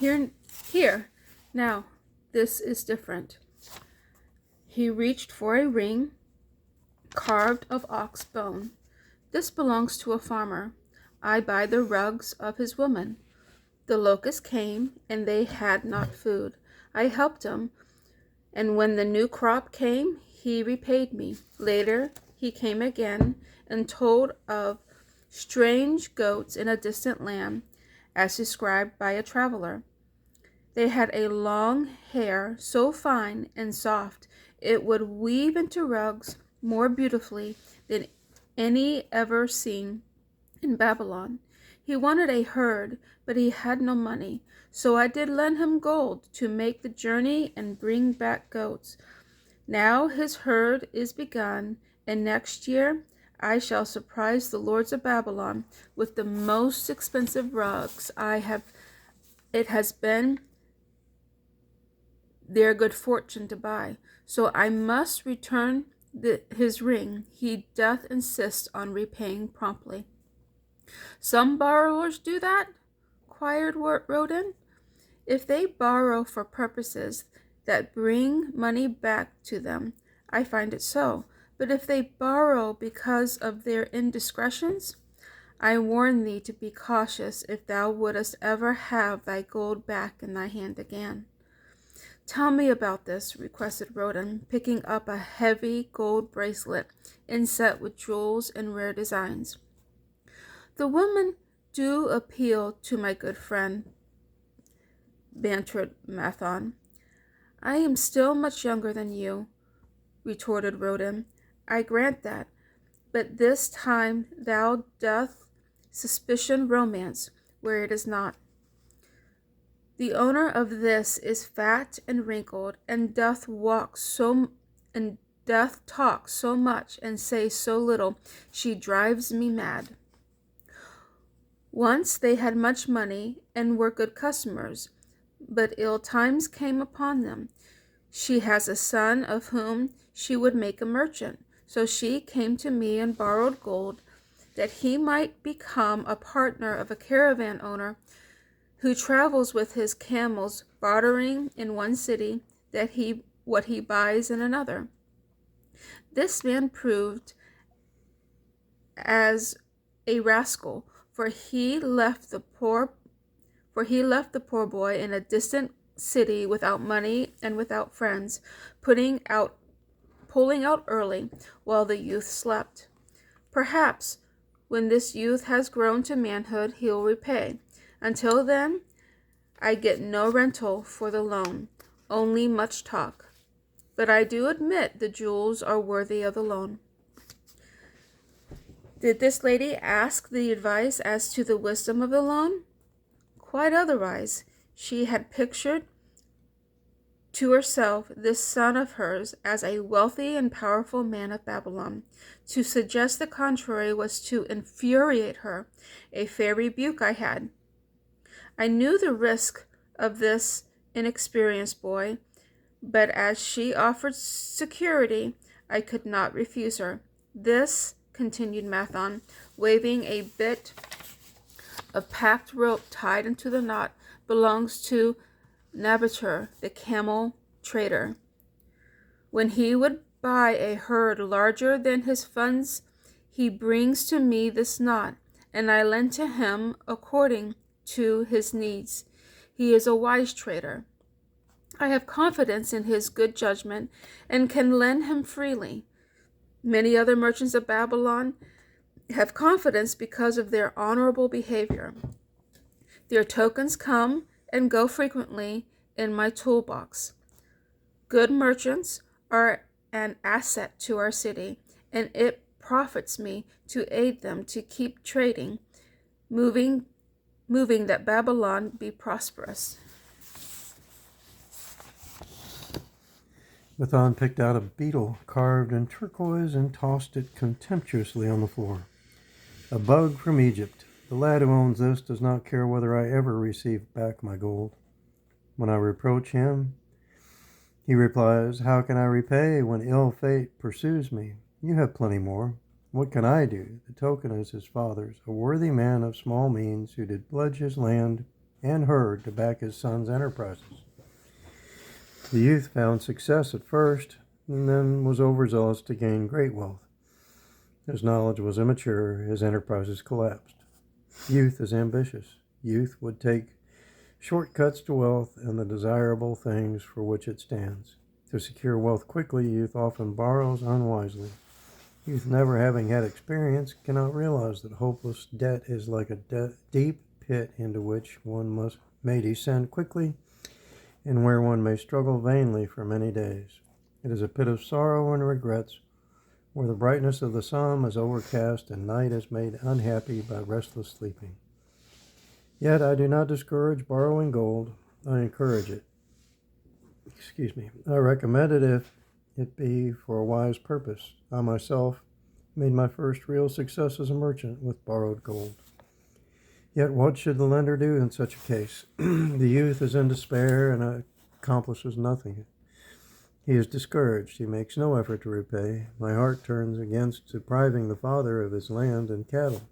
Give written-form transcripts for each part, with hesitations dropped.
Here, here, now, this is different. He reached for a ring carved of ox bone. This belongs to a farmer. I buy the rugs of his woman. The locusts came, and they had not food. I helped him, and when the new crop came, he repaid me. Later, he came again and told of strange goats in a distant land, as described by a traveler. They had a long hair so fine and soft it would weave into rugs more beautifully than any ever seen in Babylon. He wanted a herd, but he had no money, so I did lend him gold to make the journey and bring back goats. Now his herd is begun, and next year I shall surprise the lords of Babylon with the most expensive rugs it has been their good fortune to buy. So I must return his ring. He doth insist on repaying promptly. Some borrowers do that? Queried Roden. If they borrow for purposes that bring money back to them, I find it so. But if they borrow because of their indiscretions, I warn thee to be cautious if thou wouldst ever have thy gold back in thy hand again. Tell me about this, requested Roden, picking up a heavy gold bracelet inset with jewels and rare designs. The women do appeal to my good friend, bantered Mathon. I am still much younger than you, retorted Roden. I grant that, but this time thou doth suspicion romance where it is not. The owner of this is fat and wrinkled, and doth talk so much and say so little, she drives me mad. Once they had much money and were good customers, but ill times came upon them. She has a son of whom she would make a merchant, so she came to me and borrowed gold that he might become a partner of a caravan owner who travels with his camels, bartering in one city what he buys in another. This man proved as a rascal, for he left the poor boy in a distant city without money and without friends, pulling out early while the youth slept. Perhaps when this youth has grown to manhood, he'll repay. Until then, I get no rental for the loan, only much talk. But I do admit the jewels are worthy of the loan. Did this lady ask the advice as to the wisdom of the loan? Quite otherwise. She had pictured to herself this son of hers as a wealthy and powerful man of Babylon. To suggest the contrary was to infuriate her, a fair rebuke I had. I knew the risk of this inexperienced boy, but as she offered security, I could not refuse her. This, continued Mathon, waving a bit of packed rope tied into the knot, belongs to Nabatur, the camel trader. When he would buy a herd larger than his funds, he brings to me this knot, and I lend to him according to his needs. He is a wise trader. I have confidence in his good judgment and can lend him freely. Many other merchants of Babylon have confidence because of their honorable behavior. Their tokens come and go frequently in my toolbox. Good merchants are an asset to our city, and it profits me to aid them to keep trading, moving that Babylon be prosperous. Mathon picked out a beetle carved in turquoise and tossed it contemptuously on the floor. A bug from Egypt. The lad who owns this does not care whether I ever receive back my gold. When I reproach him, he replies, "How can I repay when ill fate pursues me? You have plenty more. What can I do? The token is his father's, a worthy man of small means who did pledge his land and herd to back his son's enterprises. The youth found success at first, and then was overzealous to gain great wealth. His knowledge was immature, his enterprises collapsed. Youth is ambitious. Youth would take shortcuts to wealth and the desirable things for which it stands. To secure wealth quickly, youth often borrows unwisely. Youth, never having had experience, cannot realize that hopeless debt is like a deep pit into which one may descend quickly and where one may struggle vainly for many days. It is a pit of sorrow and regrets, where the brightness of the sun is overcast and night is made unhappy by restless sleeping. Yet I do not discourage borrowing gold. I encourage it. I recommend it if it be for a wise purpose. I myself made my first real success as a merchant with borrowed gold. Yet what should the lender do in such a case? The youth is in despair and accomplishes nothing. He is discouraged. He makes no effort to repay. My heart turns against depriving the father of his land and cattle.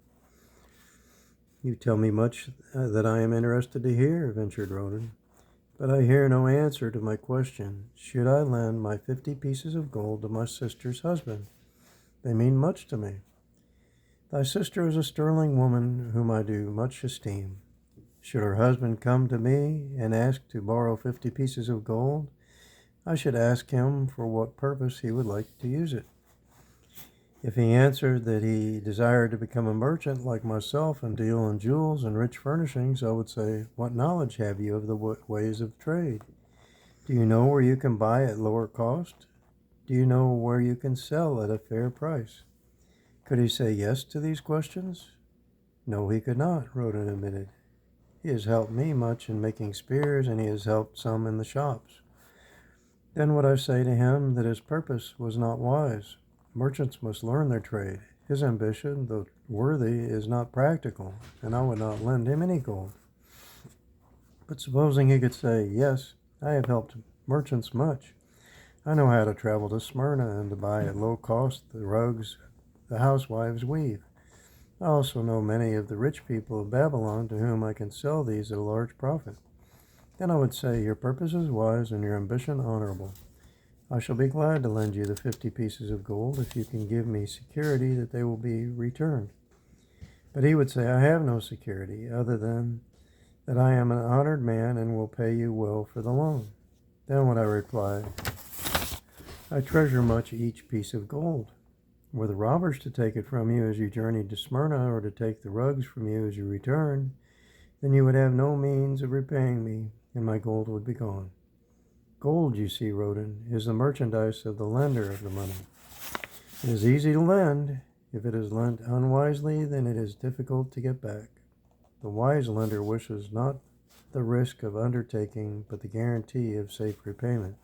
You tell me much that I am interested to hear, ventured Ronan. But I hear no answer to my question. Should I lend my 50 pieces of gold to my sister's husband? They mean much to me. Thy sister is a sterling woman whom I do much esteem. Should her husband come to me and ask to borrow 50 pieces of gold, I should ask him for what purpose he would like to use it. If he answered that he desired to become a merchant like myself and deal in jewels and rich furnishings, I would say, what knowledge have you of the ways of trade? Do you know where you can buy at lower cost? Do you know where you can sell at a fair price? Could he say yes to these questions? No, he could not, Rodan admitted. He has helped me much in making spears, and he has helped some in the shops. Then would I say to him that his purpose was not wise. Merchants must learn their trade. His ambition, though worthy, is not practical, and I would not lend him any gold. But supposing he could say, yes, I have helped merchants much. I know how to travel to Smyrna and to buy at low cost the rugs the housewives weave. I also know many of the rich people of Babylon to whom I can sell these at a large profit. Then I would say, your purpose is wise and your ambition honorable. I shall be glad to lend you the 50 pieces of gold if you can give me security that they will be returned. But he would say, I have no security other than that I am an honored man and will pay you well for the loan. Then would I reply, I treasure much each piece of gold. Were the robbers to take it from you as you journeyed to Smyrna, or to take the rugs from you as you returned, then you would have no means of repaying me, and my gold would be gone. Gold, you see, Rodan, is the merchandise of the lender of the money. It is easy to lend. If it is lent unwisely, then it is difficult to get back. The wise lender wishes not the risk of undertaking, but the guarantee of safe repayment.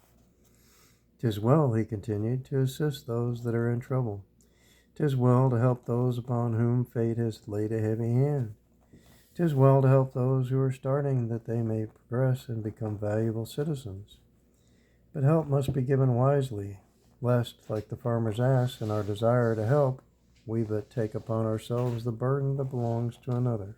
'Tis well, he continued, to assist those that are in trouble. 'Tis well to help those upon whom fate has laid a heavy hand. 'Tis well to help those who are starting, that they may progress and become valuable citizens. But help must be given wisely, lest, like the farmer's ass, in our desire to help, we but take upon ourselves the burden that belongs to another.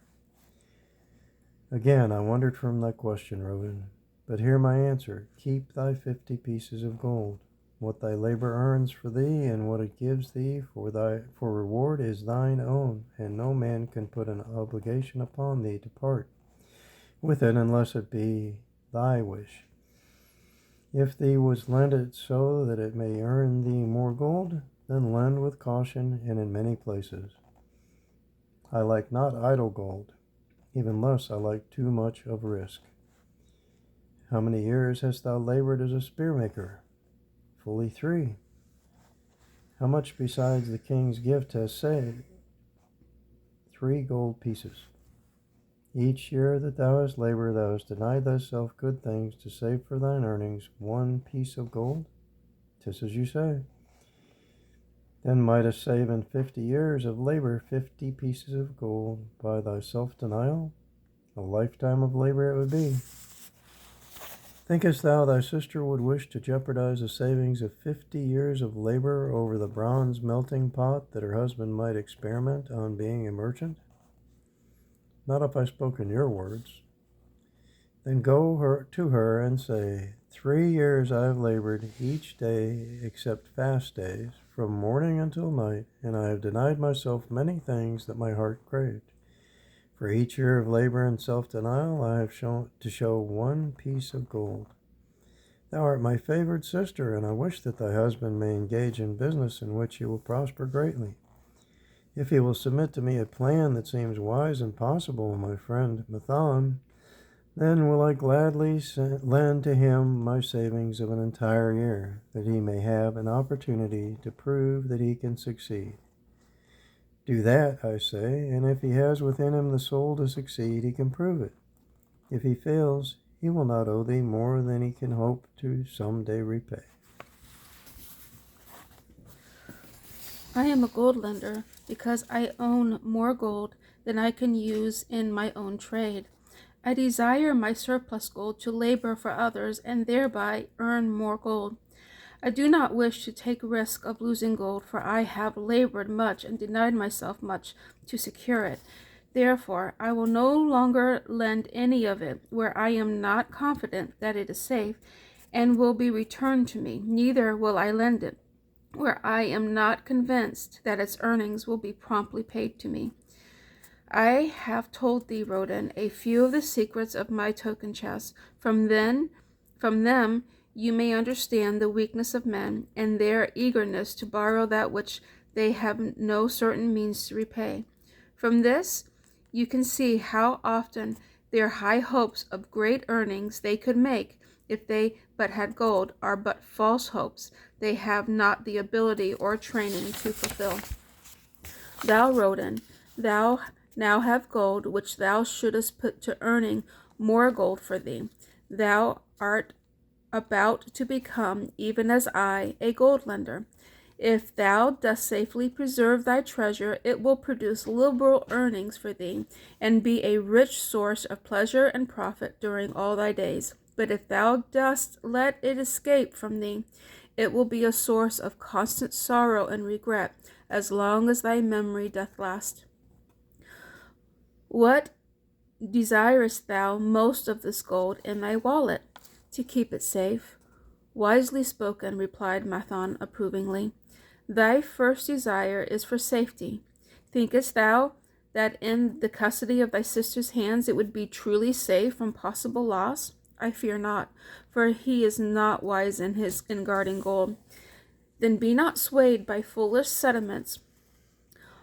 Again I wandered from thy question, Rodan, but hear my answer. Keep thy 50 pieces of gold. What thy labor earns for thee, and what it gives thee for reward, is thine own, and no man can put an obligation upon thee to part with it unless it be thy wish. If thee was lend it so that it may earn thee more gold, then lend with caution and in many places. I like not idle gold, even less I like too much of risk. How many years hast thou labored as a spearmaker? Fully 3. How much besides the king's gift hast saved? 3 gold pieces. Each year that thou hast labored, thou hast denied thyself good things to save for thine earnings 1 piece of gold? 'Tis as you say. Then mightest save in 50 years of labor 50 pieces of gold by thy self-denial? A lifetime of labor it would be. Thinkest thou thy sister would wish to jeopardize the savings of 50 years of labor over the bronze melting pot that her husband might experiment on being a merchant? Not if I spoke in your words. Then go to her and say, 3 years I have labored each day except fast days, from morning until night, and I have denied myself many things that my heart craved. For each year of labor and self-denial I have to show one piece of gold. Thou art my favored sister, and I wish that thy husband may engage in business in which he will prosper greatly. If he will submit to me a plan that seems wise and possible, my friend Mathon, then will I gladly lend to him my savings of an entire year, that he may have an opportunity to prove that he can succeed. Do that, I say, and if he has within him the soul to succeed, he can prove it. If he fails, he will not owe thee more than he can hope to some day repay. I am a gold lender because I own more gold than I can use in my own trade. I desire my surplus gold to labor for others and thereby earn more gold. I do not wish to take risk of losing gold, for I have labored much and denied myself much to secure it. Therefore, I will no longer lend any of it where I am not confident that it is safe and will be returned to me. Neither will I lend it where I am not convinced that its earnings will be promptly paid to me. I have told thee, Roden, a few of the secrets of my token chest. From them you may understand the weakness of men and their eagerness to borrow that which they have no certain means to repay. From this you can see how often their high hopes of great earnings they could make if they but had gold are but false hopes they have not the ability or training to fulfill. Thou, Roden, thou now have gold which thou shouldest put to earning more gold for thee. Thou art about to become, even as I, a gold lender. If thou dost safely preserve thy treasure, it will produce liberal earnings for thee, and be a rich source of pleasure and profit during all thy days. But if thou dost let it escape from thee, it will be a source of constant sorrow and regret, as long as thy memory doth last. What desirest thou most of this gold in thy wallet? To keep it safe. Wisely spoken, replied Mathon approvingly. Thy first desire is for safety. Thinkest thou that in the custody of thy sister's hands it would be truly safe from possible loss? I fear not, for he is not wise in guarding gold. Then be not swayed by foolish sentiments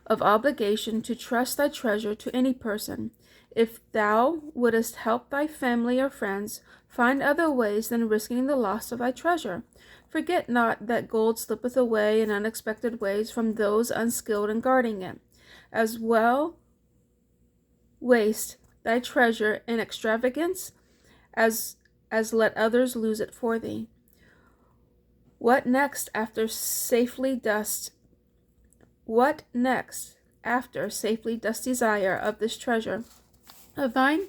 of obligation to trust thy treasure to any person. If thou wouldest help thy family or friends, find other ways than risking the loss of thy treasure. Forget not that gold slippeth away in unexpected ways from those unskilled in guarding it. As well waste thy treasure in extravagance as let others lose it for thee. What next after safely dost desire of this treasure of thine?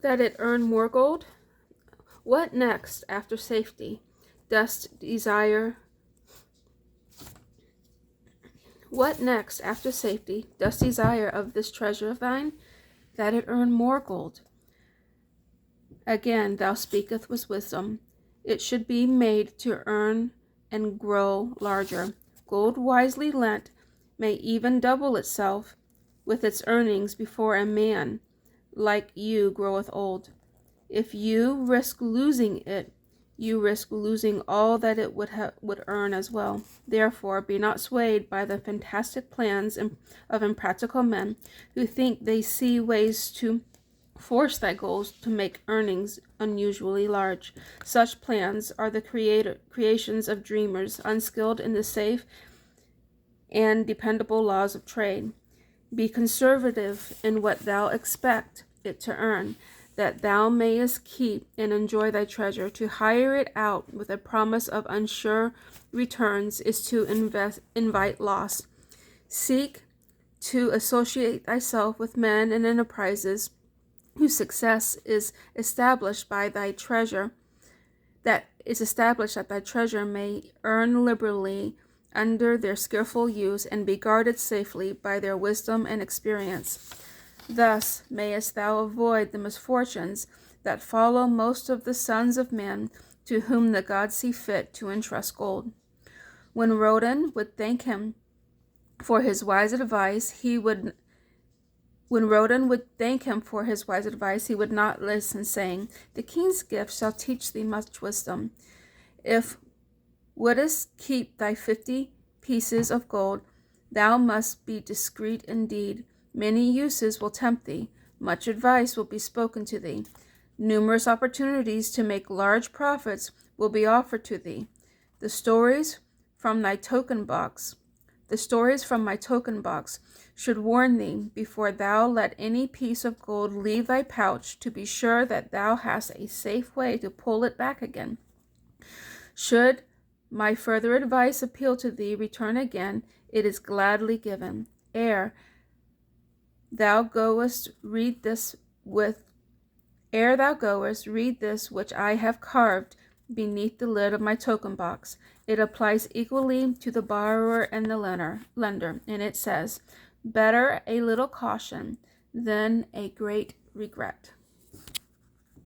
That it earn more gold? What next after safety dost desire? What next after safety dost desire of this treasure of thine? That it earn more gold. Again thou speakest with wisdom. It should be made to earn and grow larger. Gold wisely lent may even double itself with its earnings before a man like you groweth old. If you risk losing it, you risk losing all that it would earn as well. Therefore, be not swayed by the fantastic plans of impractical men who think they see ways to force thy goals to make earnings unusually large. Such plans are the creations of dreamers, unskilled in the safe and dependable laws of trade. Be conservative in what thou expect it to earn, that thou mayest keep and enjoy thy treasure. To hire it out with a promise of unsure returns is to invite loss. Seek to associate thyself with men and enterprises whose success is established by thy treasure, that thy treasure may earn liberally under their skillful use, and be guarded safely by their wisdom and experience. Thus mayest thou avoid the misfortunes that follow most of the sons of men to whom the gods see fit to entrust gold. When Rodan would thank him for his wise advice, he would not listen, saying, "The king's gift shall teach thee much wisdom. If wouldest keep thy 50 pieces of gold, thou must be discreet indeed. Many uses will tempt thee. Much advice will be spoken to thee. Numerous opportunities to make large profits will be offered to thee. The stories from my token box should warn thee before thou let any piece of gold leave thy pouch, to be sure that thou hast a safe way to pull it back again. Should my further advice appeal to thee, return again, it is gladly given. Ere thou goest, read this which I have carved beneath the lid of my token box. It applies equally to the borrower and the lender, and it says, "Better a little caution than a great regret."